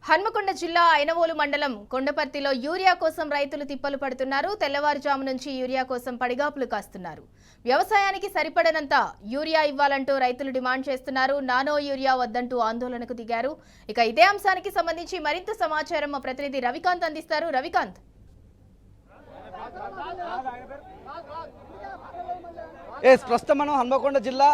హన్మకొండ జిల్లా ఐనవోలు మండలం కొండపర్తిలో యూరియా కోసం రైతులు తిప్పలు పడుతున్నారు. తెల్లవారుజాము నుంచి యూరియా కోసం పడిగాపులు కాస్తున్నారు. వ్యవసాయానికి సరిపడనంత యూరియా ఇవ్వాలంటూ రైతులు డిమాండ్ చేస్తున్నారు. నానో యూరియా వద్దంటూ ఆందోళనకు దిగారు. ఇక ఇదే అంశానికి సంబంధించి మరింత సమాచారం మా ప్రతినిధి రవికాంత్ అందిస్తారు. రవికాంత్, ప్రస్తుతం మనం హన్మకొండ జిల్లా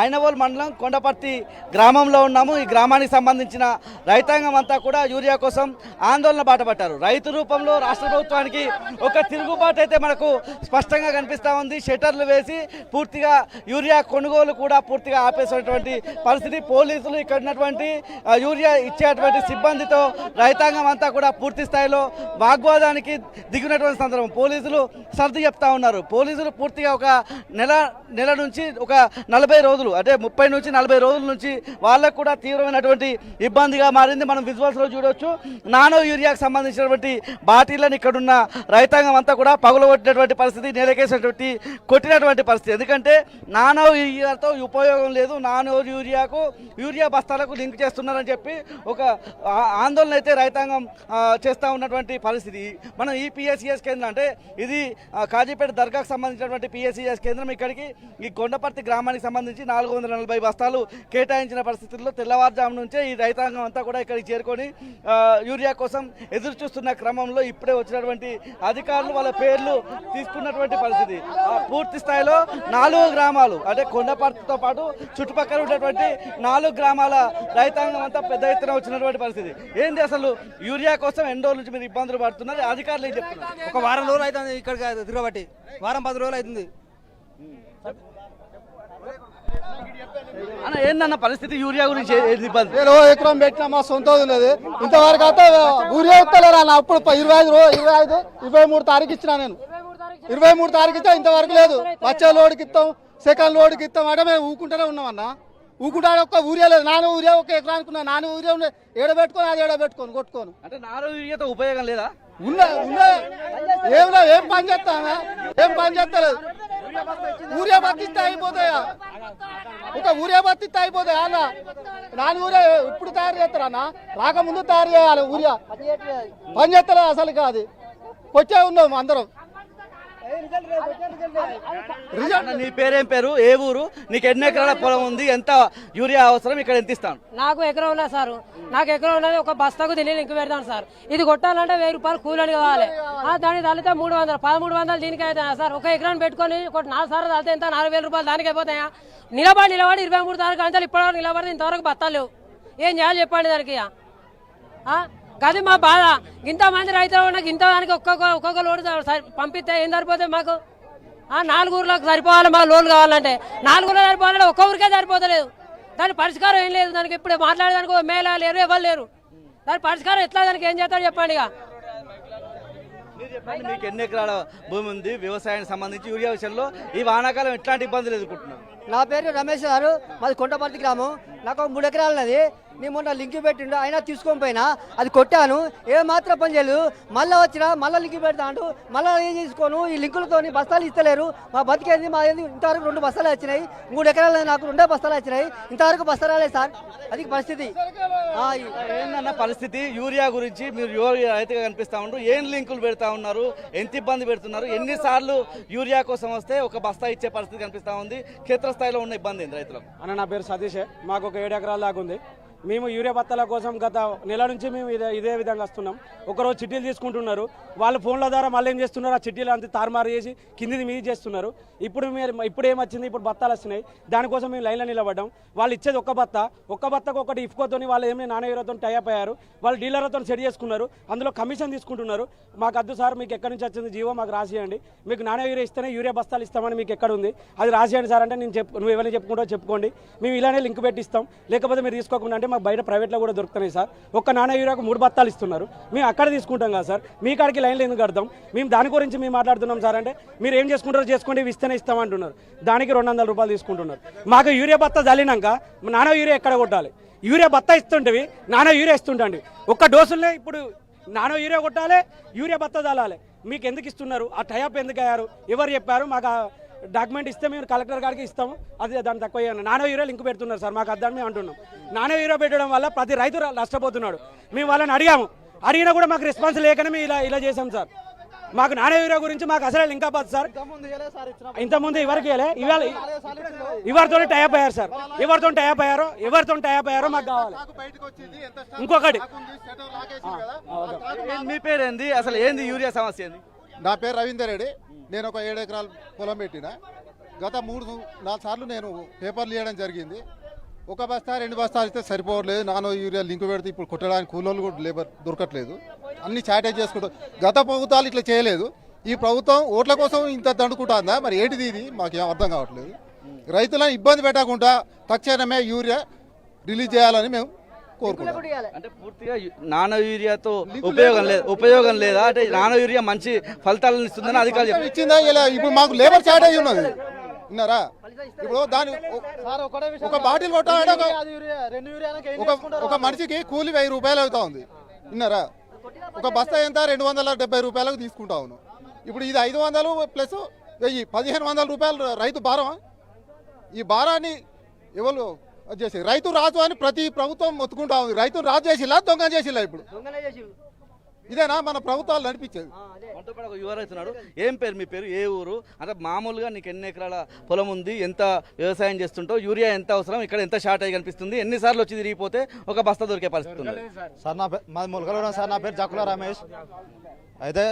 ఐనవోలు మండలం కొండపర్తి గ్రామంలో ఉన్నాము. ఈ గ్రామానికి సంబంధించిన రైతాంగం అంతా కూడా యూరియా కోసం ఆందోళన బాటపట్టారు. రైతు రూపంలో రాష్ట్ర ప్రభుత్వానికి ఒక తిరుగుబాటు అయితే మనకు స్పష్టంగా కనిపిస్తూ ఉంది. షట్టర్లు వేసి పూర్తిగా యూరియా కొనుగోలు కూడా పూర్తిగా ఆపేసినటువంటి పరిస్థితి. పోలీసులు ఇక్కడ ఉన్నటువంటి యూరియా ఇచ్చేటువంటి సిబ్బందితో రైతాంగం అంతా కూడా పూర్తి స్థాయిలో వాగ్వాదానికి దిగినటువంటి సందర్భం. పోలీసులు సర్ది చెప్తా ఉన్నారు. పోలీసులు పూర్తిగా ఒక నెల నుంచి ఒక 40 రోజులు అంటే 30 నుంచి 40 రోజుల నుంచి వాళ్ళకు కూడా తీవ్రమైనటువంటి ఇబ్బందిగా మారింది. మనం విజువల్స్లో చూడవచ్చు. నానో యూరియాకు సంబంధించినటువంటి బాటిళ్లను ఇక్కడున్న రైతాంగం అంతా కూడా పగులగొట్టినటువంటి పరిస్థితి, నేలకేసినటువంటి కొట్టినటువంటి పరిస్థితి. ఎందుకంటే నానో యూరియాతో ఉపయోగం లేదు, నానో యూరియాకు యూరియా బస్తాలకు లింక్ చేస్తున్నారని చెప్పి ఒక ఆందోళన అయితే రైతాంగం చేస్తూ ఉన్నటువంటి పరిస్థితి. మనం ఈ పిఎస్సిఎస్ కేంద్రం అంటే ఇది కాజీపేట దర్గాకు సంబంధించినటువంటి పిఎస్సిఎస్ కేంద్రం. ఇక్కడికి ఈ కొండపర్తి గ్రామానికి సంబంధించి 440 బస్తాలు కేటాయించిన పరిస్థితుల్లో తెల్లవారుజాము నుంచే ఈ రైతాంగం అంతా కూడా ఇక్కడికి చేరుకొని యూరియా కోసం ఎదురు చూస్తున్న క్రమంలో ఇప్పుడే వచ్చినటువంటి అధికారులు వాళ్ళ పేర్లు తీసుకున్నటువంటి పరిస్థితి. పూర్తి స్థాయిలో 4 గ్రామాలు అంటే కొండపర్తితో పాటు చుట్టుపక్కల ఉన్నటువంటి 4 గ్రామాల రైతాంగం అంతా పెద్ద ఎత్తున వచ్చినటువంటి పరిస్థితి. ఏంటి అసలు యూరియా కోసం ఎన్ని రోజుల నుంచి మీరు ఇబ్బందులు పడుతున్నారు? అధికారులు ఏం చెప్తున్నారు? ఒక వారం రోజులు అవుతుంది ఇక్కడికి తిరగబట్టి, వారం 10 రోజులు అవుతుంది అన్న. ఏందన్న పరిస్థితి యూరియా గురించి? ఇబ్బంది ఎకరం పెట్టినా మా సొంత ఉన్నది. ఇంతవరకు అయితే యూరియా ఇస్తలేరా అన్న. అప్పుడు 23 తారీఖు ఇచ్చినా నేను. 23 తారీఖు ఇచ్చా, ఇంతవరకు లేదు. వచ్చే లోడ్కి ఇస్తాం, సెకండ్ లోడ్కి ఇస్తాం అంటే మేము ఊకుంటూనే ఉన్నామన్నా. ఊకుంటా ఒక్క ఊరియా లేదు. నాన్న ఊరియా ఒక ఎకరానికి ఉన్నా. నాన్న ఊరియా ఉండే ఏడబెట్టుకొని అది ఏడబెట్టుకొని కొట్టుకోను. అంటే నానో యూరియాతో ఉపయోగం లేదా? ఏం పని చేస్తానా? ఏం పని చేస్తలేదు. ఊరియా బతిస్తే అయిపోతాయా? ఒక ఊరియా బతిస్తే అయిపోతాయా అన్న? నాన్న ఊరియా ఇప్పుడు తయారు చేస్తారా అన్న? రాకముందు తయారు చేయాలి. ఊరియా పని చేస్తలేదు అసలు. కాదు వచ్చే ఉన్నాం అందరం. నీ పేరేం పేరు, ఏ ఊరు, నీకు ఎన్ని ఎకరాల పొలం ఉంది, ఎంత యూరియా అవసరం, ఇక్కడ ఎంత ఇస్తాను? నాకు ఎకరం ఉన్నా సార్. నాకు ఎకరం ఉన్నది. ఒక బస్తాకు తెలియదు ఇంక పెడతాను సార్. ఇది కొట్టాలంటే 1000 రూపాయలు కూలని కావాలి. దానికి తల్లితే 300, 1300 దీనికి అవుతాయా సార్? ఒక ఎకరాన్ని పెట్టుకొని 4 సార్లు తల్లితే ఎంత? 4000 రూపాయలు దానికి అయిపోతాయా? నిలబడి 23 తారీఖు అంతా ఇప్పటివరకు నిలబడి ఇంతవరకు బత్తాలు లేవు. ఏం చేయాలి చెప్పండి దానికి? అది మా బాధ. ఇంతమంది రైతులు ఉన్న ఇంతదానికి ఒక్కొక్క లోడు పంపిస్తే ఏం సరిపోతాయి మాకు? 4 ఊర్లకు సరిపోవాలి. మా లోన్లు కావాలంటే 4 ఊర్లు సరిపోవాలంటే ఒక్క ఊరికే సరిపోతలేదు. దాని పరిష్కారం ఏం లేదు. దానికి ఇప్పుడు మాట్లాడడానికి మేళ లేరు, ఎవరు లేరు. దాని పరిష్కారం ఎట్లా? దానికి ఏం చేస్తాడు చెప్పండి. ఇక మీకు ఎన్ని ఎకరాల భూమి ఉంది? వ్యవసాయానికి సంబంధించి యూరియా విషయంలో ఈ వానాకాలం ఎట్లాంటి ఇబ్బందులు ఎదుర్కొంటున్నారు? నా పేరు రమేష్ గారు. మాది కొండపర్తి గ్రామం. నాకు 3 ఎకరాలు ఉన్నది. నేను మొన్న లింక్ పెట్టిండు, అయినా తీసుకొని పోయినా అది కొట్టాను. ఏమాత్రం పని చేయలేదు. మళ్ళీ వచ్చినా మళ్ళీ లింక్ పెడతా అంటూ మళ్ళీ ఏం చేసుకోను. ఈ లింకులతో బస్తాలు ఇస్తలేరు. మా బతికేది మా ఏంది. ఇంతవరకు 2 బస్తాలు వచ్చినాయి. 3 ఎకరాలు నాకు 2 బస్తాలు వచ్చినాయి. ఇంతవరకు బస్తాలు రాలేదు సార్. అది పరిస్థితి. ఏందన్న పరిస్థితి? యూరియా గురించి మీరు యూరియా రైతుగా కనిపిస్తూ ఉంటారు. ఏం లింకులు పెడతా ఉన్నారు? ఎంత ఇబ్బంది పెడుతున్నారు? ఎన్నిసార్లు యూరియా కోసం వస్తే ఒక బస్తా ఇచ్చే పరిస్థితి కనిపిస్తూ ఉంది? క్షేత్రస్థాయిలో ఉన్న ఇబ్బంది ఏంది రైతులకు? అన్న, నా పేరు సతీష్. మాకు ఒక 7 ఎకరాల దాకా ఉంది. మేము యూరియా బత్తాల కోసం గత నెల నుంచి మేము ఇదే విధంగా వస్తున్నాం. ఒకరోజు చిట్టీలు తీసుకుంటున్నారు. వాళ్ళు ఫోన్ల ద్వారా మళ్ళీ ఏం చేస్తున్నారు? ఆ చిట్టీలు అంతా తారుమారు చేసి కిందిది మీది చేస్తున్నారు. ఇప్పుడు ఏమొచ్చింది? ఇప్పుడు బత్తాలు వస్తున్నాయి. దానికోసం మేము లైన్లో నిలబడ్డాం. వాళ్ళు ఇచ్చేది ఒక్క బత్తకు ఒకటి ఇఫ్కోతోని వాళ్ళు ఏమి నానో టైప్ అయ్యారు. వాళ్ళు డీలర్లతో సెట్ చేసుకున్నారు. అందులో కమిషన్ తీసుకుంటున్నారు. మాకు అద్దు సార్, మీకు ఎక్కడి నుంచి వచ్చింది జీవో మాకు రాసియండి. మీకు నానో యూరియా ఇస్తేనే యూరియా బస్తాలు ఇస్తామని మీకు ఎక్కడ ఉంది? అది రాసియండి సార్ అంటే నువ్వు ఎవరైనా చెప్పుకుంటావు చెప్పుకోండి, మేము ఇలానే లింక్ పెట్టి ఇస్తాం. లేకపోతే మీరు తీసుకోకుండా అంటే మాకు బయట ప్రైవేట్లో కూడా దొరుకుతున్నాయి సార్. ఒక్క నానో యూరియాకు 3 బత్తాలు ఇస్తున్నారు. మేము అక్కడ తీసుకుంటాం కదా సార్. మీ కాడికి లైన్లో ఎందుకు కడతాం? మేము దాని గురించి మేము మాట్లాడుతున్నాం సార్. అంటే మీరు ఏం చేసుకుంటారో చేసుకోండి, ఇస్తేనే ఇస్తామంటున్నారు. దానికి 200 రూపాయలు తీసుకుంటున్నారు. మాకు యూరియా బత్తా చల్లినాక నానో యూరియా ఎక్కడ కొట్టాలి? యూరియా బత్తా ఇస్తుంటేవి నానో యూరియా ఇస్తుంటండి. ఒక్క డోసులనే ఇప్పుడు నానో యూరియా కొట్టాలి, యూరియా బత్తా చల్లాలి. మీకు ఎందుకు ఇస్తున్నారు? ఆ టైప్ ఎందుకు అయ్యారు? ఎవరు చెప్పారు? మాకు డాక్యుమెంట్ ఇస్తే మేము కలెక్టర్ గారికి ఇస్తాము, అది దాని తక్కువ నానో యూరియా లింక్ పెడుతున్నారు సార్. మాకు అర్థం మేము అంటున్నాం. నానో యూరియా పెట్టడం వల్ల ప్రతి రైతు నష్టపోతున్నాడు. మేము వాళ్ళని అడిగినా కూడా మాకు రెస్పాన్స్ లేకనే మేము ఇలా చేసాం సార్. మాకు నానో యూరియా గురించి మాకు అసలే లింక్ అవ్వదు సార్. ఇంతకుముందు ఎవరికి ఎవరితో టైప్ అయ్యారు సార్, ఎవరితో టైప్ అయ్యారో మాకు కావాలి. ఇంకొకటి మీ పేరు ఏంది, అసలు ఏంది యూరియా సమస్య ఏంది? నా పేరు రవీందర్ రెడ్డి. నేను ఒక 7 ఎకరాల పొలం పెట్టిన. గత 3-4 సార్లు నేను పేపర్లు ఇవ్వడం జరిగింది. ఒక బస్తా 2 బస్తాలు ఇస్తే సరిపోవట్లేదు. నానో యూరియా లింక్ పెడితే ఇప్పుడు కొట్టడానికి కూలోళ్ళు కూడా లేబర్ దొరకట్లేదు. అన్ని చాటేజ్ చేసుకుంటారు. గత ప్రభుత్వాలు ఇట్లా చేయలేదు. ఈ ప్రభుత్వం ఓట్ల కోసం ఇంత దండుకుంటుందా? మరి ఏంటిది ఇది మాకేం అర్థం కావట్లేదు. రైతులను ఇబ్బంది పెట్టకుండా తక్షణమే యూరియా రిలీజ్ చేయాలని మేము కోరుకుంటాం. అంటే పూర్తిగా నానో యూరియాతో ఉపయోగం లేదా? అంటే నానో యూరియా మంచి ఫలితాలను ఇస్తుందని అధికారులు చెప్పారు. ఇచ్చిందా ఇలా? ఇప్పుడు మాకు లేబర్ చాటేజ్ ఉన్నది, విన్నారా? ఇప్పుడు దాని ఒక బాటిల్ కొట్టాలంటే ఒక మనిషికి కూలి 1000 రూపాయలు అవుతా ఉంది, విన్నారా? ఒక బస్తా ఎంత 270 రూపాయలకు తీసుకుంటా ఉన్నాం. ఇప్పుడు ఇది 500 ప్లస్ 1000 1500 రూపాయలు రైతు భారం. ఈ భారాన్ని ఎవరు చేసి రైతు రాజు అని ప్రతి ప్రభుత్వం మొత్తుకుంటా ఉంది. రైతును రాజు చేసిలా, దొంగ చేసిలా? ఇప్పుడు ఇదేనా మన ప్రభుత్వాలు నడిపించేది? యువ రైతున్నాడు. ఏం పేరు మీ పేరు, ఏ ఊరు? అంటే మామూలుగా నీకు ఎన్ని ఎకరాల పొలం ఉంది, ఎంత వ్యవసాయం చేస్తుంటావు, యూరియా ఎంత అవసరం, ఇక్కడ ఎంత షార్టేజ్ కనిపిస్తుంది, ఎన్నిసార్లు వచ్చి తిరిగిపోతే ఒక బస్తా దొరికే పరిస్థితి ఉంది? సార్ మాది ములకలూరు సార్. నా పేరు జక్కుల రమేష్. అయితే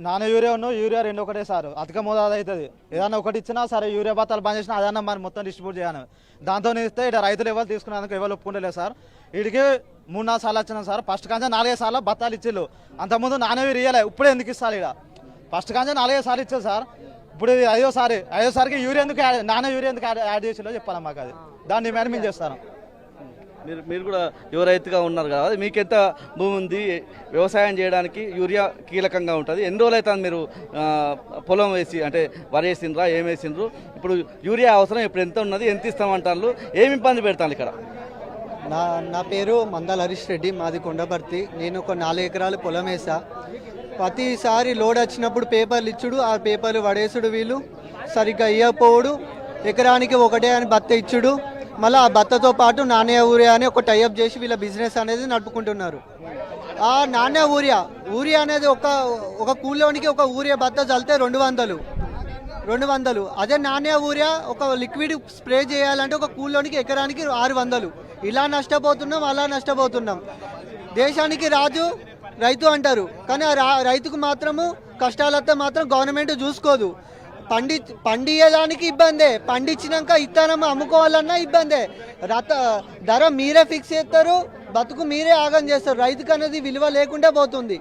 నాన్న యూరియా 2 ఒకటే సార్. అధిక మోతాదు అవుతుంది. ఏదన్నా ఒకటి ఇచ్చినా సరే యూరియా బత్తాలు బంద్ చేసినా అదన్నా మనం మొత్తం డిస్ట్రిబ్యూట్ చేయాలి. దాంతో ఇస్తే ఇక్కడ రైతులు ఎవరు తీసుకున్నందుకు ఎవరు ఒప్పుకుంటలేదు సార్. వీడికి 3-4 సార్లు వచ్చినాం సార్. ఫస్ట్ కాంచా 4-5 సార్లు బత్తాలు ఇచ్చిళ్ళు. అంతకుముందు నాన్న యూరియా ఇప్పుడే ఎందుకు ఇస్తారు? ఇక్కడ ఫస్ట్ కాంచా 4-5 సార్లు ఇచ్చారు సార్. ఇప్పుడు ఇది 5వ సారికి యూరియా ఎందుకు నాన్న యూరియా ఎందుకు యాడ్ చేసిలో చెప్పాలి మాకు. అది దాన్ని డిమాండ్ మేము చేస్తాను. మీరు కూడా యువ రైతుగా ఉన్నారు కదా, మీకెంత భూమి ఉంది, వ్యవసాయం చేయడానికి యూరియా కీలకంగా ఉంటుంది. ఎన్ని రోజులు అవుతుంది మీరు పొలం వేసి, అంటే వరి వేసిండ్రా, ఏం వేసిండ్రు? ఇప్పుడు యూరియా అవసరం ఇప్పుడు ఎంత ఉన్నది, ఎంత ఇస్తామంటారు, ఏమి ఇబ్బంది పెడతాను ఇక్కడ? నా పేరు మందల్ హరీష్ రెడ్డి, మాది కొండపర్తి. నేను ఒక 4 ఎకరాలు పొలం వేసా. ప్రతిసారి లోడ్ వచ్చినప్పుడు పేపర్లు ఇచ్చుడు, ఆ పేపర్లు పడేసుడు, వీళ్ళు సరిగ్గా ఇవ్వకపోవడు, ఎకరానికి ఒకటే అని బత్త ఇచ్చుడు, మళ్ళీ ఆ బత్తతో పాటు నాణ్య యూరియా అని ఒక టైఅప్ చేసి వీళ్ళ బిజినెస్ అనేది నడుపుకుంటున్నారు. ఆ నాణ్య యూరియా అనేది ఒక కూలోనికి ఒక యూరియా బత్త చల్లితే 200. అదే నాణ్య యూరియా ఒక లిక్విడ్ స్ప్రే చేయాలంటే ఒక కూలోనికి ఎకరానికి 600. ఇలా నష్టపోతున్నాం, అలా నష్టపోతున్నాం. దేశానికి రాజు రైతు అంటారు, కానీ ఆ రైతుకు మాత్రము కష్టాలతో మాత్రం గవర్నమెంట్ చూసుకోదు. పండియడానికి ఇబ్బందే, పండించినాక ఇత్తనం అమ్ముకోవాలన్నా ఇబ్బందే. ధర మీరే ఫిక్స్ చేస్తారు, బతుకు మీరే ఆగం చేస్తారు. రైతుకు అనేది విలువ లేకుండా పోతుంది.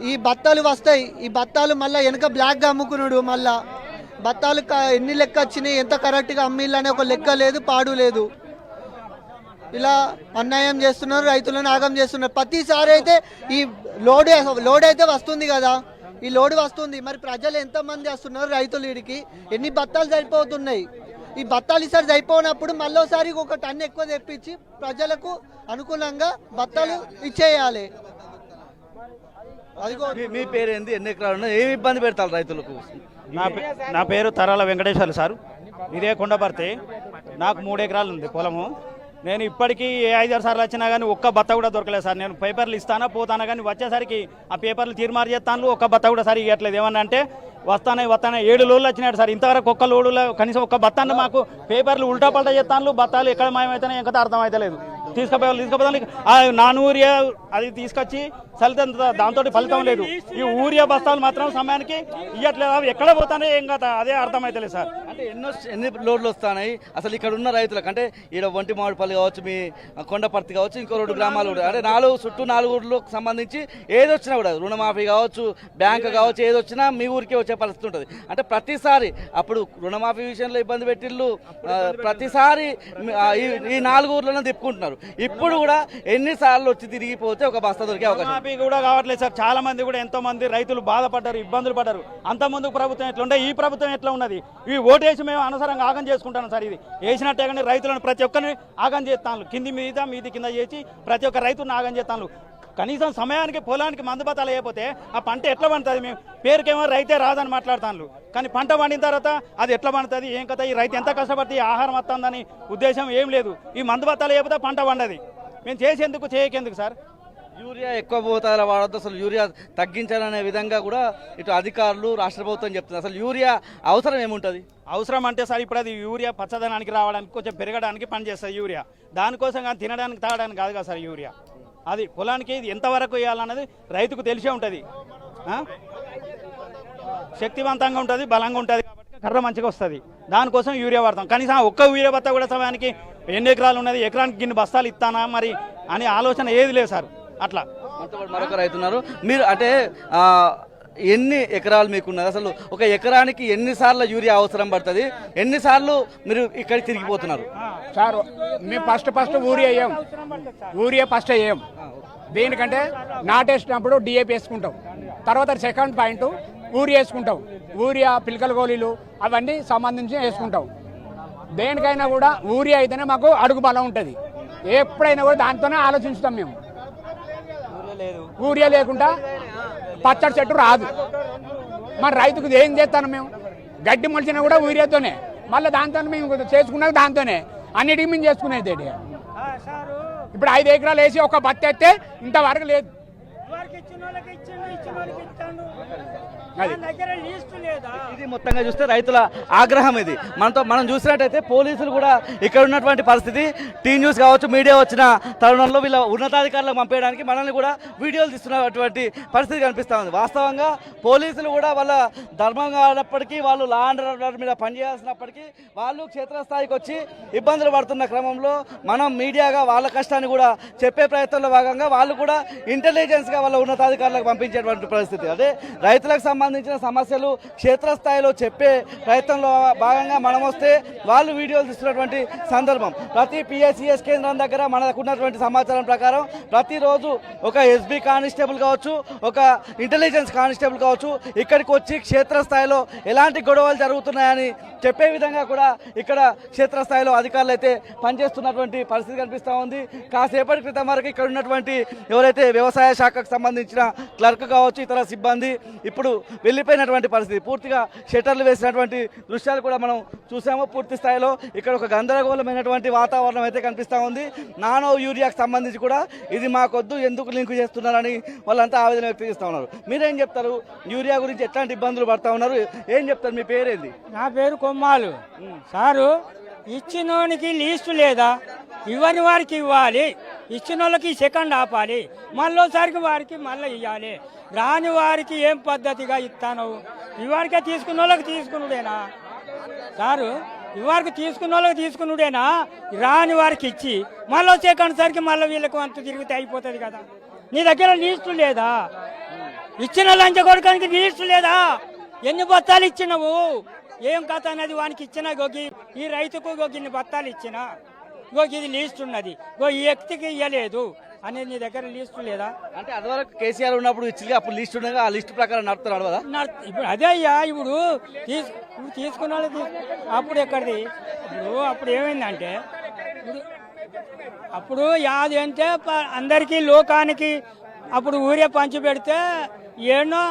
ఈ బత్తాలు వస్తాయి, ఈ బత్తాలు మళ్ళీ వెనక బ్లాక్గా అమ్ముకున్నాడు. మళ్ళా బత్తాలు ఎన్ని లెక్క వచ్చినాయి, ఎంత కరెక్ట్గా అమ్మిళ్ళనే ఒక లెక్క లేదు, పాడు లేదు. ఇలా అన్యాయం చేస్తున్నారు, రైతులను ఆగం చేస్తున్నారు. ప్రతిసారి అయితే ఈ లోడ్ అయితే వస్తుంది కదా, ఈ లోడ్ వస్తుంది, మరి ప్రజలు ఎంతమంది వస్తున్నారు, రైతులు వీడికి ఎన్ని బత్తాలు సరిపోతున్నాయి. ఈ బత్తాలు ఈసారి సరిపోయినప్పుడు మళ్ళీసారి ఒక టన్ను ఎక్కువ తెప్పించి ప్రజలకు అనుకూలంగా బత్తాలు ఇచ్చేయాలి. మీ పేరు ఏంది, ఎన్ని ఎకరాలు ఉన్నాయి, ఏమి ఇబ్బంది పెడతారు రైతులకు? నా పేరు తరాల వెంకటేశ్వర్లు సార్. ఇదే కొండపర్తి. నాకు 3 ఎకరాలు ఉంది పొలము. నేను ఇప్పటికీ 5-6 సార్లు వచ్చినా కానీ ఒక్క బత్త కూడా దొరకలేదు సార్. నేను పేపర్లు ఇస్తానా పోతానా కానీ వచ్చేసరికి ఆ పేపర్లు తీర్మారు చేస్తాను, ఒక్క బత్త కూడా సరిగ్గా ఇవ్వట్లేదు. ఏమన్నా అంటే వస్తానే 7 లోడ్లు వచ్చినాడు సార్. ఇంతవరకు ఒక్క లోడులో కనీసం ఒక్క బత్తాన్ని మాకు పేపర్లు ఉల్టా పల్టా చేస్తాను, బత్తాలు ఎక్కడ మాయమవుతానో ఇంకా అర్థమవుతలేదు. తీసుకుపోతాను నా యూరియా అది తీసుకొచ్చి చల్లితే దాంతో ఫలితం లేదు. ఈ యూరియా బస్తాలు మాత్రం సమయానికి ఇవ్వట్లేదు. అవి ఎక్కడ పోతానో ఏం కదా అదే అర్థమవుతలేదు సార్. అంటే ఎన్ని లోడ్లు వస్తున్నాయి అసలు ఇక్కడ ఉన్న రైతులకు? అంటే ఇక్కడ ఒంటి మామిడిపల్లి కావచ్చు, మీ కొండపర్తి కావచ్చు, ఇంకో 2 గ్రామాలు కూడా, అంటే 4 ఊర్లకు సంబంధించి ఏది వచ్చినా కూడా రుణమాఫీ కావచ్చు, బ్యాంకు కావచ్చు, ఏది వచ్చినా మీ ఊరికే వచ్చే పరిస్థితి ఉంటుంది. అంటే ప్రతిసారి అప్పుడు రుణమాఫీ విషయంలో ఇబ్బంది పెట్టిళ్ళు, ప్రతిసారి ఈ 4 ఊర్లను తిప్పుకుంటున్నారు. ఇప్పుడు కూడా ఎన్నిసార్లు వచ్చి తిరిగిపోతే ఒక బస్తా దొరికే అవకాశం కూడా కావట్లేదు సార్. చాలా మంది కూడా ఎంతో మంది రైతులు బాధపడ్డారు, ఇబ్బందులు పడ్డారు. అంత ముందు ప్రభుత్వం ఎట్లా ఉండే, ఈ ప్రభుత్వం ఎట్లా ఉన్నది? ఈ ఓటేసి మేము అనవసరంగా ఆగం చేసుకుంటాను సార్. ఇది వేసినట్టే కానీ రైతులను ప్రతి ఒక్కరిని ఆగం చేస్తాను, కింది మీద మీది కింద చేసి ప్రతి ఒక్క రైతులను ఆగం చేస్తాను. కనీసం సమయానికి పొలానికి మందు బత్తాలు అయిపోతే ఆ పంట ఎట్లా పండుతుంది? మేము పేరుకేమో రైతే రాదని మాట్లాడుతాను, కానీ పంట పండిన తర్వాత అది ఎట్లా పండుతుంది, ఏం కథ, ఈ రైతు ఎంత కష్టపడితే ఆహారం వస్తుందని ఉద్దేశం ఏం లేదు. ఈ మందు బత్తాలు అయిపోతే పంట పండది. మేము చేసేందుకు చేయకెందుకు సార్? యూరియా ఎక్కువ మోతాదులో వాడద్దు, అసలు యూరియా తగ్గించాలనే విధంగా కూడా ఇటు అధికారులు రాష్ట్ర ప్రభుత్వం చెప్తున్నారు. అసలు యూరియా అవసరం ఏముంటుంది? అవసరం అంటే సార్ ఇప్పుడు అది యూరియా పచ్చదనానికి రావడానికి కొంచెం పెరగడానికి పనిచేస్తుంది యూరియా. దానికోసం కానీ తినడానికి తాగడానికి కాదు కదా సార్ యూరియా. అది పొలానికి ఎంతవరకు వేయాలన్నది రైతుకు తెలిసే ఉంటుంది. శక్తివంతంగా ఉంటుంది, బలంగా ఉంటుంది కాబట్టి కర్ర మంచిగా వస్తుంది. దానికోసం యూరియా వాడతాం. కనీసం ఒక్క యూరియా బత్తా కూడా సమయానికి ఎన్ని ఎకరాలు ఉన్నది, ఎకరానికి గిన్ని బస్తాలు ఇస్తానా మరి అనే ఆలోచన ఏది లేదు సార్. అట్లా మరొక రైతున్నారు. మీరు అంటే ఎన్ని ఎకరాలు మీకున్నది? అసలు ఒక ఎకరానికి ఎన్నిసార్లు యూరియా అవసరం పడుతుంది? ఎన్నిసార్లు మీరు ఇక్కడికి తిరిగిపోతున్నారు? సార్ మేము ఫస్ట్ యూరియా ఫస్ట్ వేయం. దేనికంటే నాటేసినప్పుడు డిఏపి వేసుకుంటాం, తర్వాత సెకండ్ పాయింట్ యూరియా వేసుకుంటాం. యూరియా పిలకల గోళీలు అవన్నీ సంబంధించి వేసుకుంటాం. దేనికైనా కూడా యూరియా అయితేనే మాకు అడుగు బలం ఉంటుంది. ఎప్పుడైనా కూడా దాంతోనే ఆలోచిస్తాం మేము. యూరియా లేకుండా పచ్చడి చెట్టు రాదు. మన రైతుకు ఏం చేస్తాను మేము? గడ్డి మొలిచినా కూడా యూరియాతోనే, మళ్ళీ దాంతో మేము చేసుకున్నాక దాంతోనే అన్నిటికీ మేము చేసుకునేది. ఇప్పుడు 5 ఎకరాలు వేసి ఒక బత్తి ఎత్తే ఇంతవరకు లేదు. ఇది మొత్తంగా చూస్తే రైతుల ఆగ్రహం ఇది. మనం చూసినట్టయితే పోలీసులు కూడా ఇక్కడ ఉన్నటువంటి పరిస్థితి, టీ న్యూస్ కావచ్చు, మీడియా వచ్చిన తరుణంలో వీళ్ళ ఉన్నతాధికారులకు పంపేయడానికి మనల్ని కూడా వీడియోలు తీస్తున్నటువంటి పరిస్థితి కనిపిస్తూ ఉంది. వాస్తవంగా పోలీసులు కూడా వాళ్ళ ధర్మం కానప్పటికీ, వాళ్ళు లా అండ్ ఆర్డర్ మీద పనిచేయాల్సినప్పటికీ వాళ్ళు క్షేత్రస్థాయికి వచ్చి ఇబ్బందులు పడుతున్న క్రమంలో మనం మీడియాగా వాళ్ళ కష్టాన్ని కూడా చెప్పే ప్రయత్నంలో భాగంగా వాళ్ళు కూడా ఇంటెలిజెన్స్గా వాళ్ళ ఉన్నతాధికారులకు పంపించేటువంటి పరిస్థితి. అదే రైతులకు సంబంధించిన సమస్యలు క్షేత్రస్థాయిలో చెప్పే ప్రయత్నంలో భాగంగా మనం వస్తే వాళ్ళు వీడియోలు తీస్తున్నటువంటి సందర్భం. ప్రతి పిఎస్సిఎస్ కేంద్రం దగ్గర మనకున్నటువంటి సమాచారం ప్రకారం ప్రతిరోజు ఒక ఎస్బీ కానిస్టేబుల్ కావచ్చు, ఒక ఇంటెలిజెన్స్ కానిస్టేబుల్ కావచ్చు, ఇక్కడికి వచ్చి క్షేత్రస్థాయిలో ఎలాంటి గొడవలు జరుగుతున్నాయని చెప్పే విధంగా కూడా ఇక్కడ క్షేత్రస్థాయిలో అధికారులు అయితే పనిచేస్తున్నటువంటి పరిస్థితి కనిపిస్తూ ఉంది. కాసేపటి క్రితం వరకు ఇక్కడ ఉన్నటువంటి ఎవరైతే వ్యవసాయ శాఖకు సంబంధించిన క్లర్క్ కావచ్చు, ఇతర సిబ్బంది ఇప్పుడు వెళ్ళిపోయినటువంటి పరిస్థితి. పూర్తిగా షట్టర్లు వేసినటువంటి దృశ్యాలు కూడా మనం చూసాము. పూర్తి స్థాయిలో ఇక్కడ ఒక గందరగోళమైనటువంటి వాతావరణం అయితే కనిపిస్తూ ఉంది. నానో యూరియాకు సంబంధించి కూడా ఇది మాకొద్దు, ఎందుకు లింక్ చేస్తున్నారని వాళ్ళంతా ఆవేదన వ్యక్తం చేస్తూ ఉన్నారు. మీరేం చెప్తారు? యూరియా గురించి ఎట్లాంటి ఇబ్బందులు పడతా ఉన్నారు, ఏం చెప్తారు? మీ పేరేంది? నా పేరు కొమ్మాలు సారు. ఇచ్చినోనికి లీస్టు లేదా? ఇవ్వని వారికి ఇవ్వాలి, ఇచ్చిన వాళ్ళకి సెకండ్ ఆపాలి, మళ్ళోసారికి వారికి మళ్ళీ ఇవ్వాలి. రాని వారికి ఏం పద్ధతిగా ఇస్తాను? ఇవారికే తీసుకున్న వాళ్ళకి తీసుకున్నాడేనా సారు? ఇవారికి తీసుకున్న వాళ్ళకి తీసుకున్నాడేనా? రాని వారికి ఇచ్చి మళ్ళీ సెకండ్ సరికి మళ్ళీ వీళ్ళకి అంత తిరిగితే అయిపోతుంది కదా. నీ దగ్గర లీస్టు లేదా? ఇచ్చిన లంచ కొడుకానికి లీస్టు లేదా? ఎన్ని బత్తాలు ఇచ్చినవు, ఏం కథ అనేది వానికి ఇచ్చిన గోగి, ఈ రైతుకు గోగిన్ని బత్తాలు ఇచ్చిన గోగి ఇది లీస్ట్ ఉన్నది, గో ఈ వ్యక్తికి ఇవ్వలేదు అనేది నీ దగ్గర లీస్టు లేదా? అంటే అదివరకు కేసీఆర్ ఉన్నప్పుడు ఇచ్చి అప్పుడు లిస్ట్ ఉండగా ఆ లిస్ట్ ప్రకారం నడుపుతున్నారు కదా. ఇప్పుడు అదే అయ్యా, ఇప్పుడు తీసుకున్న వాళ్ళు అప్పుడు ఎక్కడిది? ఇప్పుడు అప్పుడు ఏమైందంటే అప్పుడు యాది అంటే అందరికీ లోకానికి అప్పుడు ఊరే పంచి పెడితే ఏనో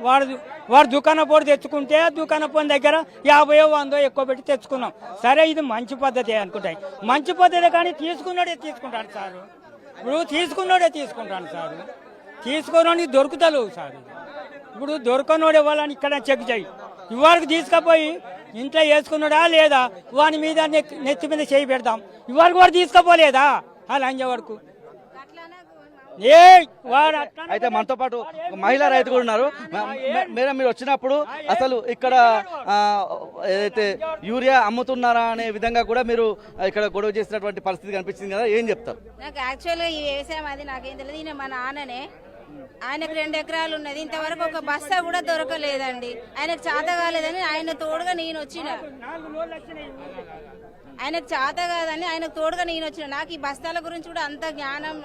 వాడు దుకాణ పోటీ తెచ్చుకుంటే దుకాణ పోని దగ్గర 50 100 ఎక్కువ పెట్టి తెచ్చుకున్నాం. సరే ఇది మంచి పద్ధతి అనుకుంటాయి, మంచి పద్ధతి కానీ తీసుకున్నాడే తీసుకుంటాను సారు. ఇప్పుడు తీసుకున్నాడే తీసుకుంటాను సారు, తీసుకోవడానికి దొరుకుతలేవు సార్. ఇప్పుడు దొరకనోడే వాళ్ళని ఇక్కడ చెక్ చేయి, ఇవాళకి తీసుకుపోయి ఇంట్లో వేసుకున్నాడా లేదా వాని మీద నెత్తి మీద చేయి పెడతాం. ఇవాళకి వాడు తీసుకుపోలేదా ఆ లంజ వరకు? అయితే మనతో పాటు మహిళా రైతు కూడా ఉన్నారు. మేడం, మీరు వచ్చినప్పుడు అసలు ఇక్కడ ఏదైతే యూరియా అమ్ముతున్నారా అనే విధంగా కూడా మీరు ఇక్కడ గొడవ చేసినటువంటి పరిస్థితి కనిపించింది కదా, ఏం చెప్తారు? నాకు యాక్చువల్గా ఈ వ్యవసాయం అది నాకేం తెలియదు. ఈయన మా నాన్ననే, ఆయనకు 2 ఎకరాలు ఉన్నది, ఇంతవరకు ఒక బస్తా కూడా దొరకలేదండి. ఆయనకు చేత కాలేదని ఆయన తోడుగా నేను వచ్చిన, ఆయనకు చేత కాదని ఆయనకు తోడుగా నేను వచ్చిన. నాకు ఈ బస్తాల గురించి కూడా అంత జ్ఞానం,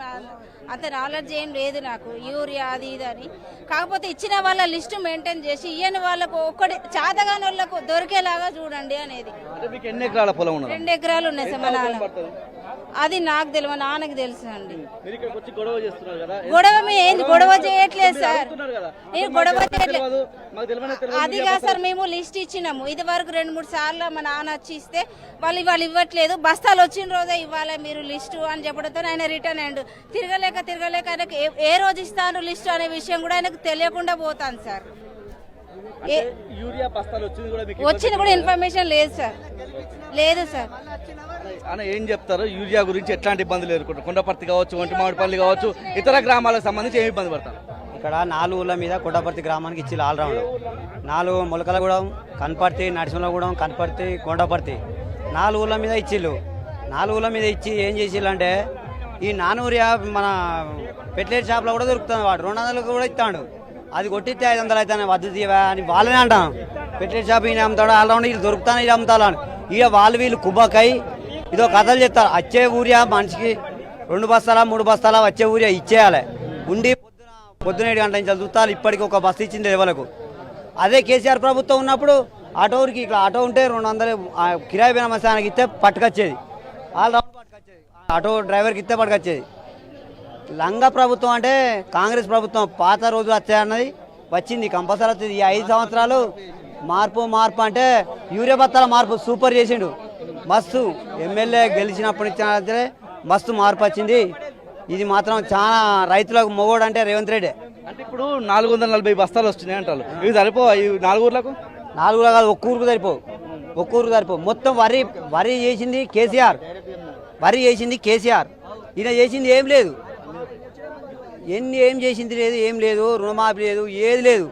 అంత నాలెడ్జ్ ఏం లేదు నాకు, యూరియా అది ఇది అని. కాకపోతే ఇచ్చిన వాళ్ళ లిస్టు మెయింటైన్ చేసి ఇయ్యని వాళ్ళకు ఒక్కటి చేతగాని వాళ్ళకు దొరికేలాగా చూడండి అనేది. 2 ఎకరాల పొలం ఉన్నది? 2 ఎకరాలు ఉన్నాయి సార్. మన అది నాకు తెలియదు, నాన్నకి తెలుసు అండి. మీరు ఇక్కడికి వచ్చి గొడవ చేస్తున్నారు కదా, గొడవ మేము ఏంది గొడవ చేయట్లేదు సార్, చెప్తున్నారు కదా, నేను గొడవ చేయట్లేదు. మాకు తెలియదు అది కాదు సార్, మేము లిస్ట్ ఇచ్చినాము ఇది వరకు 2-3 సార్లు మా నాన్న వచ్చి ఇస్తే వాళ్ళు ఇవ్వట్లేదు. బస్తాలు వచ్చిన రోజే ఇవ్వాలి మీరు లిస్టు అని చెప్పడంతో ఆయన రిటర్న్ అయ్యిండు. తిరగలేక ఆయనకు ఏ రోజు ఇస్తాను లిస్టు అనే విషయం కూడా ఆయనకు తెలియకుండా పోతాను సార్. యూరియా బస్తాలు వచ్చింది కూడా మీకు వచ్చిన కూడా ఇన్ఫర్మేషన్ లేదు సార్, లేదు సార్. అన్న ఏం చెప్తారు యూరియా గురించి? ఎట్లాంటి ఇబ్బందులు ఎదుర్కొంటారు? కొండపర్తి కావచ్చు, ఒంటిమామిడిపల్లి కావచ్చు, ఇతర గ్రామాలకు సంబంధించి ఏమి ఇబ్బంది పడతారు? ఇక్కడ 4 ఊళ్ళ మీద కొండపర్తి గ్రామానికి ఇచ్చి ఆల్రౌండ్ 4 మొలకలగూడెం, కనపర్తి, నరసింహగూడెం, కనపర్తి, కొండపర్తి 4 ఊళ్ళ మీద ఇచ్చిళ్ళు. 4 ఊళ్ళ మీద ఇచ్చి ఏం చేసిల్లంటే ఈ నానూరియా మన పెట్లేట్ షాప్లో కూడా దొరుకుతుంది, వాడు 200 కూడా ఇస్తాడు. అది కొట్టిస్తే 500 అవుతాను వద్దు తీవా అని వాళ్ళనే అంటాను. పెట్లేట్ షాప్ ఈయన అమ్ముతాడు, ఆల్రౌండ్ వీళ్ళు దొరుకుతాను ఇది అమ్ముతాను. ఇక వీళ్ళు కుబ్బకై ఇదో కథలు చెప్తారు. వచ్చే ఊరియా మనిషికి 2 బస్తాలా 3 బస్తాలా వచ్చే ఊరియా ఇచ్చేయాలి. ఉండి పొద్దున 7 గంటల నుంచి చూస్తారు, ఇప్పటికి ఒక బస్సు ఇచ్చింది ఎవరికి. అదే కేసీఆర్ ప్రభుత్వం ఉన్నప్పుడు ఆటోకి ఇట్లా ఆటో ఉంటే 200 కిరాయి పోయిన మసానికి ఇస్తే పట్టుకొచ్చేది, ఆల్రౌండ్ పట్టుకొచ్చేది, ఆటో డ్రైవర్కి ఇస్తే పట్టుకొచ్చేది. లంగా ప్రభుత్వం అంటే కాంగ్రెస్ ప్రభుత్వం పాత రోజులు వచ్చాయన్నది వచ్చింది, కంపల్సరీ వచ్చింది. ఈ 5 సంవత్సరాలు మార్పు అంటే యూరియా బత్తాల మార్పు సూపర్ చేసిండు, మస్తు. ఎమ్మెల్యే గెలిచినప్పుడు ఇచ్చిన మస్తు మార్పు వచ్చింది. ఇది మాత్రం చాలా రైతులకు మొగోడు అంటే రేవంత్ రెడ్డి. అంటే ఇప్పుడు 440 బస్తాలు వస్తున్నాయి అంటారు, ఇవి సరిపోవా ఈ 4 ఊర్లకు? 4 ఊరు కాదు, ఒక్క ఊరుకు సరిపోవు. మొత్తం వరి చేసింది కేసీఆర్, ఈయన చేసింది ఏం లేదు. ఏం చేసింది లేదు, ఏం లేదు, రుణమాఫీ లేదు, ఏది లేదు.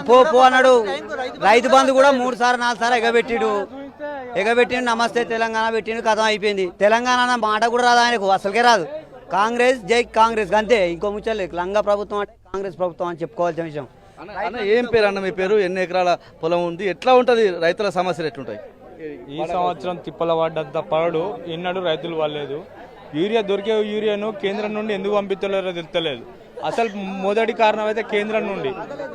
పో అన్నాడు. రైతు బంధు కూడా 3 సార్లు 4 సార్లు ఎగబెట్టిండు. నమస్తే తెలంగాణ పెట్టిండు, కథం అయిపోయింది. తెలంగాణ అన్న మాట కూడా రాదు ఆయనకు, అసలుకే రాదు. కాంగ్రెస్ జై కాంగ్రెస్ అంతే, ఇంకో ముచ్చలేదు. లంగా ప్రభుత్వం అంటే కాంగ్రెస్ ప్రభుత్వం అని చెప్పుకోవాల్సిన విషయం. అన్న ఏం పేరు అన్న మీ పేరు? ఎన్ని ఎకరాల పొలం ఉంది? ఎట్లా ఉంటుంది? రైతుల సమస్యలు ఎట్లుంటాయి? ఈ సంవత్సరం తిప్పల పడ్డంత పడడు ఎన్నడూ రైతులు వాళ్ళలేదు. యూరియా దొరికే యూరియాను కేంద్రం నుండి ఎందుకు పంపిస్తలేరో తెలుస్తలేదు. అసలు మొదటి కారణం అయితే కేంద్రం నుండి,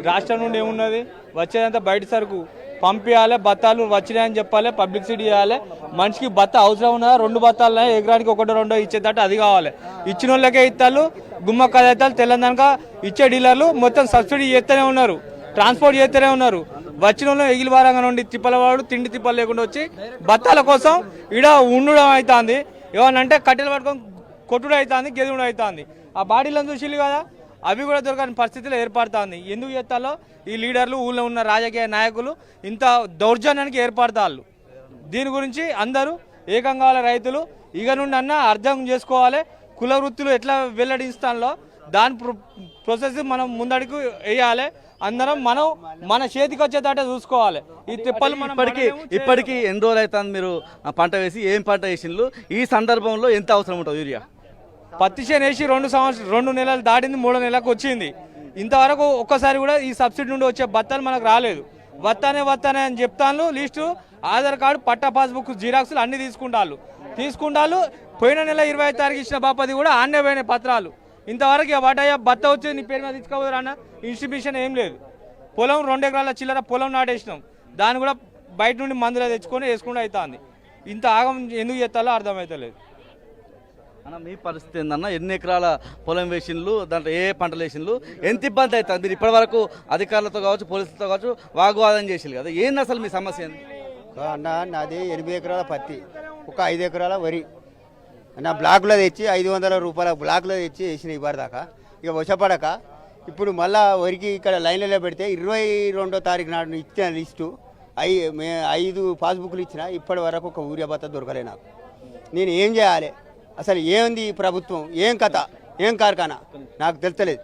రాష్ట్రం నుండి ఏమున్నది వచ్చేదంతా బయట సరుకు పంపించాలి, బత్తాలు వచ్చినాయని చెప్పాలి, పబ్లిసిటీ చేయాలి. మనిషికి బత్త అవసరం ఉన్నదా 2 బత్తాలు ఎకరానికి 1-2 ఇచ్చేదట అది కావాలి. ఇచ్చిన వాళ్ళకే ఇస్తాలు, గుమ్మక్క ఇస్తాలు. తెలంగాణ ఇచ్చే డీలర్లు మొత్తం సబ్సిడీ చేస్తూనే ఉన్నారు, ట్రాన్స్పోర్ట్ చేస్తూనే ఉన్నారు. వచ్చిన వాళ్ళు ఎగిలి వారంగా నుండి తిప్పలవాడు తిండి తిప్పలు లేకుండా వచ్చి బత్తాల కోసం ఈడ ఉండడం అవుతుంది. ఏమనంటే కట్టెలు పట్టుకొని కొట్టుడు అవుతుంది, గెలుగుడు అవుతుంది. ఆ బాడీలను చూసిళ్ళు కదా, అవి కూడా దొరకని పరిస్థితిలో ఏర్పడుతుంది. ఎందుకు చేస్తాలో ఈ లీడర్లు, ఊళ్ళో ఉన్న రాజకీయ నాయకులు ఇంత దౌర్జన్యానికి ఏర్పడతారు. దీని గురించి అందరూ ఏకం కావాలి. రైతులు ఇక నుండి అన్న అర్థం చేసుకోవాలి. కుల వృత్తులు ఎట్లా వెల్లడిస్తాలో దాని ప్రాసెస్ మనం ముందడుగు వేయాలి. అందరం మన చేతికి వచ్చేదాటే చూసుకోవాలి. ఈ తిప్పలు ఇప్పటికీ ఎన్ని రోజులు అవుతుంది మీరు పంట వేసి? ఏం పంట వేసిండ్రు? ఈ సందర్భంలో ఎంత అవసరం ఉంటుంది యూరియా? పత్తి చేను వేసి 2 నెలలు దాటింది, 3వ నెలకు వచ్చింది. ఇంతవరకు ఒక్కసారి కూడా ఈ సబ్సిడీ నుండి వచ్చే బత్తాలు మనకు రాలేదు. వస్తానే అని చెప్తాను. లిస్టు, ఆధార్ కార్డు, పట్టా పాస్బుక్ జిరాక్స్లు అన్ని తీసుకుంటారు. పోయిన నెల 25వ తారీఖు ఇచ్చిన బాపది కూడా ఆన్నే పోయిన పత్రాలు. ఇంతవరకు వాటయ్యా బత్త వచ్చి నీ పేరు మీద తీసుకోవద్దు అన్న ఇన్స్టిట్యూషన్ ఏం లేదు. పొలం 2 ఎకరాల చిల్లర పొలం నాటేసినాం, దాన్ని కూడా బయట నుండి మందులు తెచ్చుకొని వేసుకుంటూ అవుతుంది. ఇంత ఆగం ఎందుకు చేస్తాలో అర్థమవుతలేదు అన్న. మీ పరిస్థితి ఏందన్న? ఎన్ని ఎకరాల పొలం వేసిండ్లు, దాంట్లో ఏ పంటలు వేసిండ్లు, ఎంత ఇబ్బంది అవుతుంది? మీరు ఇప్పటి వరకు అధికారులతో కావచ్చు, పోలీసులతో కావచ్చు వాగ్వాదం చేసిండ్రు కదా, ఏంది అసలు మీ సమస్య ఏంది? అన్న నాది 8 ఎకరాల పత్తి, ఒక 5 ఎకరాల వరి నా బ్లాక్లో తెచ్చి 500 రూపాయల బ్లాక్లో తెచ్చి వేసిన ఇవ్వదాకా. ఇక వశపడక ఇప్పుడు మళ్ళా వరికి ఇక్కడ లైన్లలో పెడితే 22వ తారీఖు నాడు ఇచ్చిన లిస్టు 5 పాస్బుక్లు ఇచ్చిన, ఇప్పటి వరకు ఒక ఊరియా బత్త దొరకలే నాకు. నేను ఏం చేయాలి? అసలు ఏంది ఈ ప్రభుత్వం? ఏం కథ? ఏం కార్ఖానా? నాకు తెలుస్తలేదు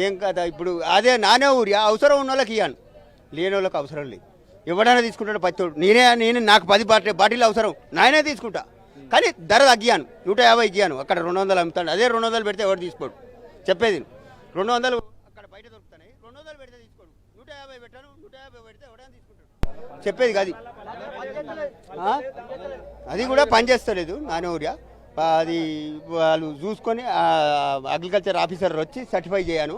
ఏం కథ. ఇప్పుడు అదే నానే ఊరియా అవసరం ఉన్న వాళ్ళకి ఇవ్వను, లేని వాళ్ళకి అవసరం లేదు. ఎవడైనా తీసుకుంటాడు పచ్చోడు. నేను నాకు 10 బాటిల్ అవసరం, నాయనే తీసుకుంటా. కానీ ధర తగ్గియాను, 150 ఇయ్యాను. అక్కడ 200 అమ్ముతాడు, అదే 200 పెడితే ఎవరు తీసుకోడు. చెప్పేది 200 అక్కడ బయట దొరుకుతాయి, 200 పెడితే తీసుకోడు. 150 పెట్టాను, 150 పెడితే ఎవరైనా తీసుకుంటాడు. చెప్పేది కాదు అది కూడా పనిచేస్తలేదు నానే ఊరియా. అది వాళ్ళు చూసుకొని అగ్రికల్చర్ ఆఫీసర్ వచ్చి సర్టిఫై చేయను,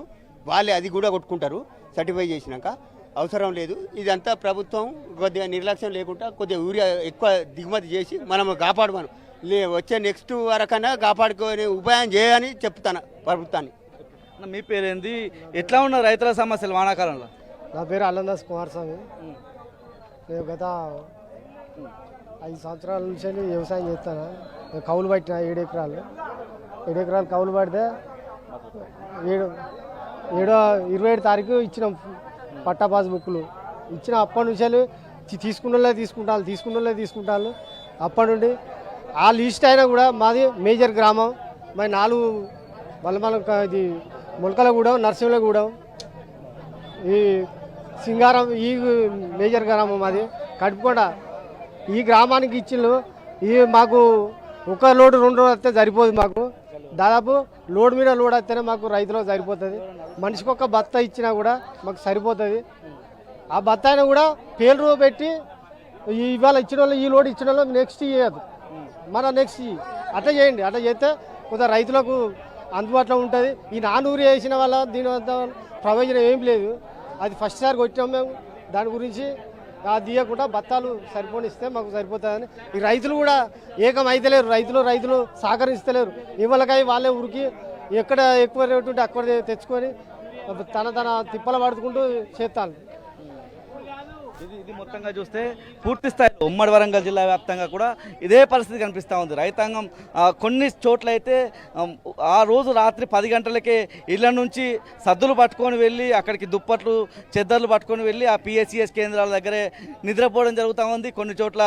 వాళ్ళే అది కూడా కొట్టుకుంటారు. సర్టిఫై చేసినాక అవసరం లేదు. ఇదంతా ప్రభుత్వం కొద్దిగా నిర్లక్ష్యం లేకుండా కొద్దిగా యూరియా ఎక్కువ దిగుమతి చేసి మనం కాపాడమను. వచ్చే నెక్స్ట్ వరకన్నా కాపాడుకొని ఉపాయం చేయని చెప్తాను ప్రభుత్వాన్ని. మీ పేరేంది? ఎట్లా ఉన్న రైతుల సమస్యలు వానాకాలంలో? నా పేరు అల్లందాస్ కుమారస్వామి. నేను గత 5 సంవత్సరాల నుంచి వ్యవసాయం చేస్తాను. కౌలు పట్టిన 7 ఎకరాలు కౌలు పడితే 27 తారీఖు ఇచ్చిన పట్టా పాస్బుక్లు ఇచ్చిన. అప్పటి నుంచి తీసుకుంటాను. అప్పటి నుండి ఆ లిస్ట్ అయినా కూడా మాది మేజర్ గ్రామం. మరి 4 ఇది మొలకలగూడెం, నరసింహలగూడెం, ఈ సింగారం, ఈ మేజర్ గ్రామం అది కడుపుకొండ. ఈ గ్రామానికి ఇచ్చిండ్రు. మాకు ఒక లోడు 2 రోజులు వస్తే సరిపోదు. మాకు దాదాపు లోడ్ మీద లోడ్ వస్తేనే మాకు రైతులకు సరిపోతుంది. మనిషికి ఒక బత్త ఇచ్చినా కూడా మాకు సరిపోతుంది. ఆ బత్త అయినా కూడా పేర్లు పెట్టి ఇవాళ ఇచ్చిన వాళ్ళు, ఈ లోడ్ ఇచ్చిన వాళ్ళు నెక్స్ట్ ఇవ్వదు, మన నెక్స్ట్ అట్లా చేయండి. అట్లా చేస్తే కొంత రైతులకు అందుబాటులో ఉంటుంది. ఈ 4 యూరియా వేసిన వల్ల దీని వద్ద ప్రయోజనం ఏం లేదు. అది ఫస్ట్ సారి కొట్టాం మేము. దాని గురించి అది తీయకుండా బత్తాలు సరిపోనిస్తే మాకు సరిపోతుందని ఈ రైతులు కూడా ఏకం అయితలేరు. రైతులు సహకరిస్తలేరు. ఇవాళకై వాళ్ళే ఉరికి ఎక్కడ ఎక్కువ రేటు ఉంటే అక్కడ తెచ్చుకొని తన తిప్పల పడుకుంటూ చేస్తాను. ఇది మొత్తంగా చూస్తే పూర్తి స్థాయిలో ఉమ్మడి వరంగల్ జిల్లా వ్యాప్తంగా కూడా ఇదే పరిస్థితి కనిపిస్తూ ఉంది. రైతాంగం కొన్ని చోట్ల అయితే ఆ రోజు రాత్రి 10 గంటలకే ఇళ్ల నుంచి సద్దులు పట్టుకొని వెళ్ళి అక్కడికి దుప్పట్లు చెద్దర్లు పట్టుకొని వెళ్ళి ఆ పిఎస్సిఎస్ కేంద్రాల దగ్గరే నిద్రపోవడం జరుగుతూ ఉంది. కొన్ని చోట్ల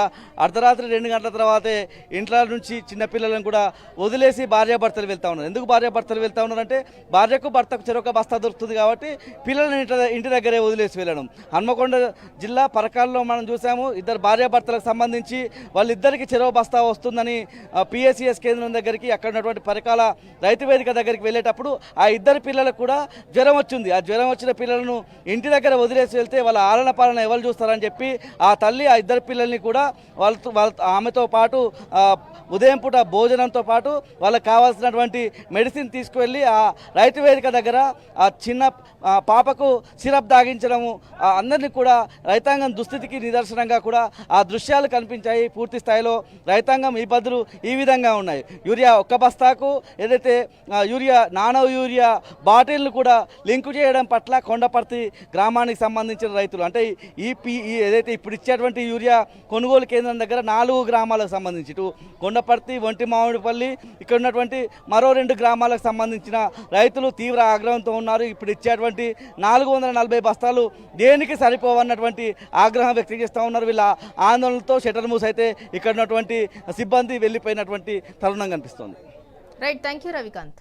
అర్ధరాత్రి 2 గంటల తర్వాతే ఇంట్ల నుంచి చిన్నపిల్లలను కూడా వదిలేసి భార్యాభర్తలు వెళ్తూ ఉన్నారు. ఎందుకు భార్యాభర్తలు వెళ్తూ ఉన్నారంటే భార్యకు భర్తకు చెరొక బస్తా దొరుకుతుంది కాబట్టి పిల్లలను ఇంటి దగ్గరే వదిలేసి వెళ్ళడం. హన్మకొండ జిల్లా పరకాల్లో మనం చూసాము. 2 భార్యాభర్తలకు సంబంధించి వాళ్ళిద్దరికి చెరవ బస్తా వస్తుందని పిఎస్సిఎస్ కేంద్రం దగ్గరికి, అక్కడ ఉన్నటువంటి పరకాల రైతు వేదిక దగ్గరికి వెళ్ళేటప్పుడు ఆ 2 పిల్లలకు కూడా జ్వరం వచ్చింది. ఆ జ్వరం వచ్చిన పిల్లలను ఇంటి దగ్గర వదిలేసి వెళ్తే వాళ్ళ ఆలన పాలన ఎవరు చూస్తారని చెప్పి ఆ తల్లి ఆ 2 పిల్లల్ని కూడా ఆమెతో పాటు ఉదయం పూట భోజనంతో పాటు వాళ్ళకి కావాల్సినటువంటి మెడిసిన్ తీసుకువెళ్ళి ఆ రైతు వేదిక దగ్గర ఆ చిన్న పాపకు సిరప్ దాగించడము అందరినీ కూడా రైతాంగం దుస్థితికి నిదర్శనంగా కూడా ఆ దృశ్యాలు కనిపించాయి. పూర్తి స్థాయిలో రైతాంగం ఇబ్బందులు ఈ విధంగా ఉన్నాయి. యూరియా ఒక్క బస్తాకు ఏదైతే నానో యూరియా బాటిల్ను కూడా లింకు చేయడం పట్ల కొండపర్తి గ్రామానికి సంబంధించిన రైతులు అంటే ఏదైతే ఇప్పుడు ఇచ్చేటువంటి యూరియా కొనుగోలు కేంద్రం దగ్గర 4 గ్రామాలకు సంబంధించి ఇటు కొండపర్తి, ఒంటి మామిడిపల్లి, ఇక్కడ ఉన్నటువంటి మరో 2 గ్రామాలకు సంబంధించిన రైతులు తీవ్ర ఆగ్రహంతో ఉన్నారు. ఇప్పుడు ఇచ్చేటువంటి 440 బస్తాలు దేనికి సరిపోవన్నటువంటి ఆగ్రహం వ్యక్తం చేస్తూ ఉన్నారు. వీళ్ళ ఆందోళనతో షట్టర్ మూసి అయితే ఇక్కడ ఉన్నటువంటి సిబ్బంది వెళ్ళిపోయినటువంటి తరుణం కనిపిస్తోంది. Right, thank you Ravikanth.